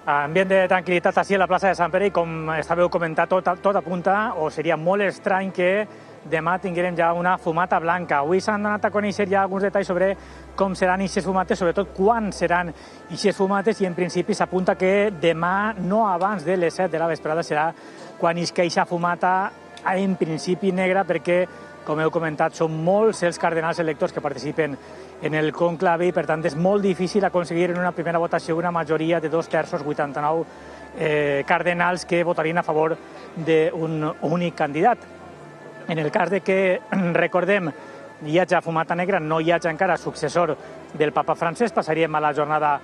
Ambient de tranquil·litat així a la plaça de Sant Pere i com estàveu comentant, tot apunta, o seria molt estrany que demà tinguérem ja una fumata blanca. Avui s'han donat a conèixer ja alguns detalls sobre com seran aquestes fumates, sobretot quan seran aquestes fumates, i en principi s'apunta que demà, no abans de les 7 de la vesprada, serà quan isca aquesta fumata, en principi negra, perquè, com heu comentat, són molts els cardenals electors que participen en el conclave i, per tant, és molt difícil aconseguir en una primera votació una majoria de 2/3, 89 cardenals que votarien a favor d'un únic candidat. En el cas de que, recordem, hi hagi fumata negra, no hi hagi encara successor del papa Francesc, passaríem a la jornada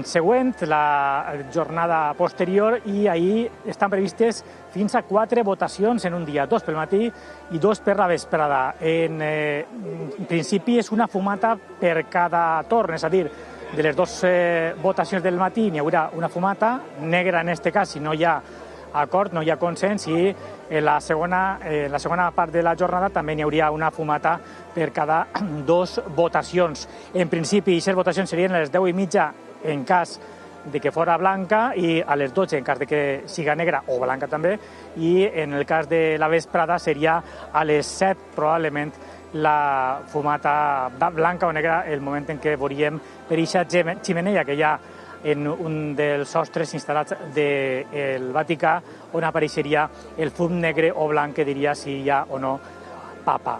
següent, la jornada posterior, i ahir estan previstes fins a 4 votacions en un dia, 2 pel matí i 2 per la vesprada. En principi és una fumata per cada torn, és a dir, de les 2 votacions del matí n'hi haurà una fumata negra, en aquest cas, si no hi ha acord, no hi ha consens, i en la segona part de la jornada també n'hi hauria una fumata per cada 2 votacions. En principi, aquestes votacions serien a les 10:30 en cas de que fora blanca i a les 12 en cas de que siga negra o blanca també, i en el cas de la vesprada seria a les 7 probablement la fumata blanca o negra, el moment en què veuríem per aquesta ximeneia que hi ha en un dels sostres instal·lats del Vaticà, on apareixeria el fum negre o blanc que diria si hi ha o no papa.